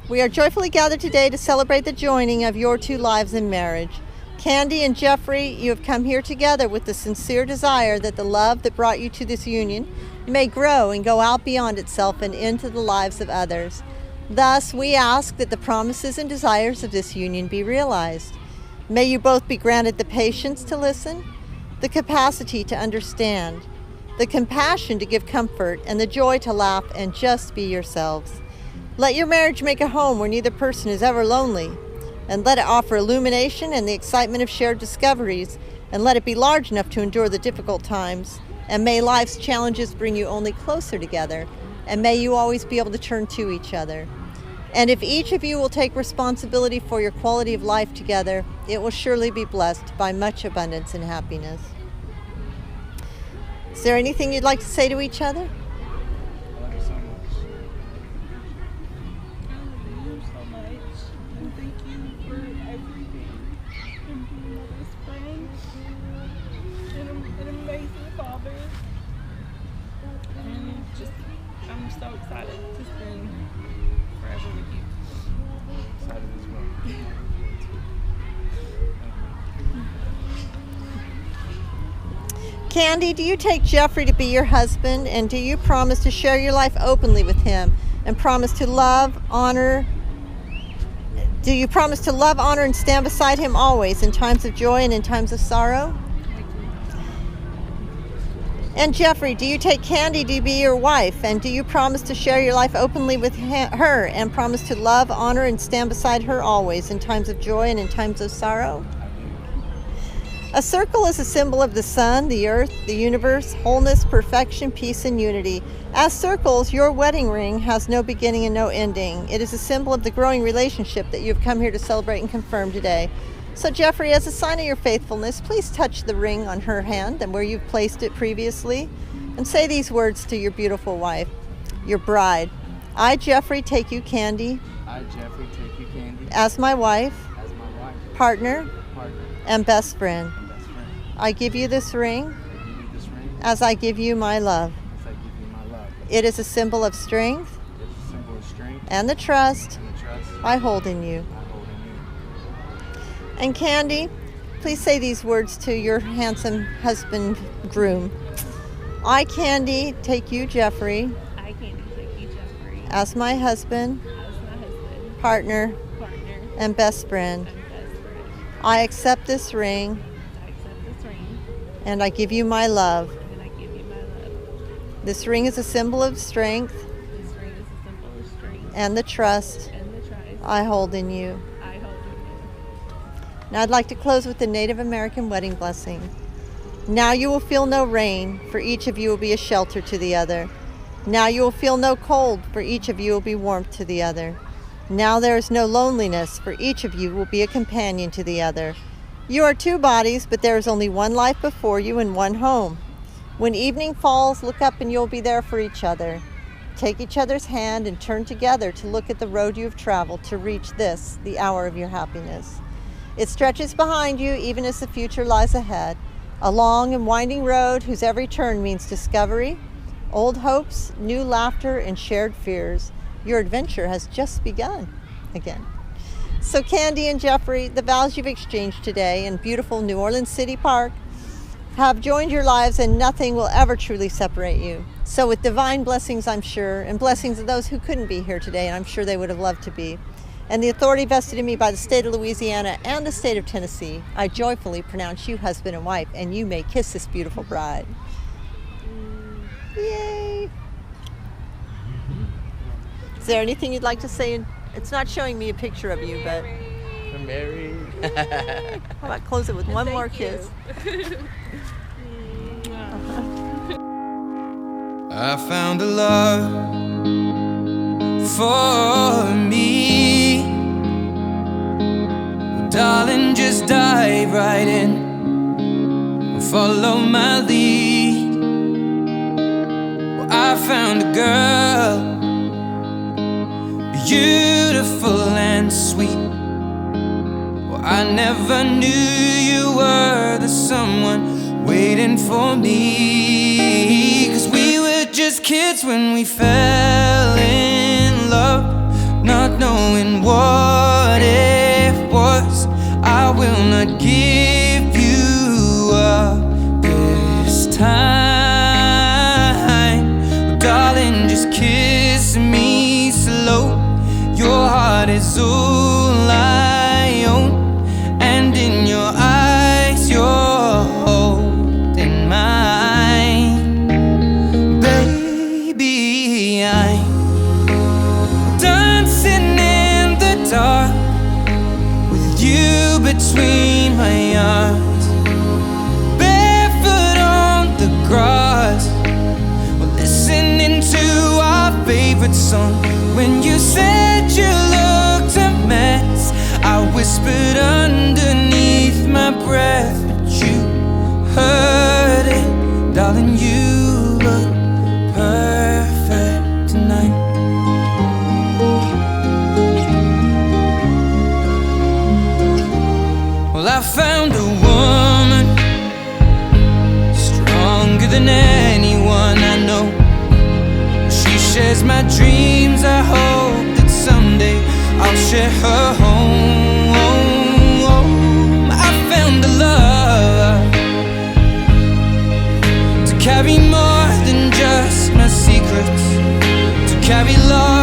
We are joyfully gathered today to celebrate the joining of your two lives in marriage. Candy and Jeffrey, you have come here together with the sincere desire that the love that brought you to this union may grow and go out beyond itself and into the lives of others. Thus, we ask that the promises and desires of this union be realized. May you both be granted the patience to listen, the capacity to understand, the compassion to give comfort, and the joy to laugh and just be yourselves. Let your marriage make a home where neither person is ever lonely, and let it offer illumination and the excitement of shared discoveries, and let it be large enough to endure the difficult times. And may life's challenges bring you only closer together, and may you always be able to turn to each other. And if each of you will take responsibility for your quality of life together, it will surely be blessed by much abundance and happiness. Is there anything you'd like to say to each other? I love you so much. I love you so much. And thank you for everything. And being my best friend. And an amazing father. And just, I'm so excited to spend forever with you. Excited as well. Candy, do you take Jeffrey to be your husband, and do you promise to share your life openly with him and promise to love, honor? Do you promise to love, honor, and stand beside him always in times of joy and in times of sorrow? And Jeffrey, do you take Candy to be your wife, and do you promise to share your life openly with her and promise to love, honor, and stand beside her always in times of joy and in times of sorrow? A circle is a symbol of the sun, the earth, the universe, wholeness, perfection, peace, and unity. As circles, your wedding ring has no beginning and no ending. It is a symbol of the growing relationship that you have come here to celebrate and confirm today. So Jeffrey, as a sign of your faithfulness, please touch the ring on her hand and where you've placed it previously, and say these words to your beautiful wife, your bride. I, Jeffrey, take you, Candy. I, Jeffrey, take you, Candy. As my wife. As my wife. Partner. And best friend. I give you this ring as I give you my love. It is a symbol of strength and the trust I hold in you. And Candy, please say these words to your handsome husband, groom. I, Candy, take you, Jeffrey. I, Candy, take you, Jeffrey. As my husband. Partner. And best friend. I accept this ring. And I give you my love. And I give you my love. This ring is a symbol of strength. This ring is a symbol of strength. And the trust I hold in you. I hold in you. Now I'd like to close with the Native American wedding blessing. Now you will feel no rain, for each of you will be a shelter to the other. Now you will feel no cold, for each of you will be warmth to the other. Now there is no loneliness, for each of you will be a companion to the other. You are two bodies, but there is only one life before you and one home. When evening falls, look up and you'll be there for each other. Take each other's hand and turn together to look at the road you have traveled to reach this, the hour of your happiness. It stretches behind you even as the future lies ahead, a long and winding road whose every turn means discovery, old hopes, new laughter, and shared fears. Your adventure has just begun again. So Candy and Jeffrey, the vows you've exchanged today in beautiful New Orleans City Park have joined your lives, and nothing will ever truly separate you. So with divine blessings, I'm sure, and blessings of those who couldn't be here today, and I'm sure they would have loved to be, and the authority vested in me by the state of Louisiana and the state of Tennessee, I joyfully pronounce you husband and wife, and you may kiss this beautiful bride. Yay! Is there anything you'd like to say? It's not showing me a picture of you, but... We're married. How about close it with one more kiss? I found a love for me. Well, darling, just dive right in and follow my lead. Well, I found a girl, beautiful and sweet. Well, I never knew you were the someone waiting for me. 'Cause we were just kids when we fell in love, not knowing than what it was. I will not give you up this time. Oh, darling, just kiss me slow. Your heart is all I own, and in your eyes you're holding mine. Baby, I'm dancing in the dark with you between my arms, barefoot on the grass. We're listening to our favorite song. When you said you looked a mess, I whispered underneath my breath, but you heard it. Darling, you look perfect tonight. Well, I found a woman stronger than anyone I know. She shares my dreams. I hope that someday I'll share her home. I found a love to carry more than just my secrets, to carry love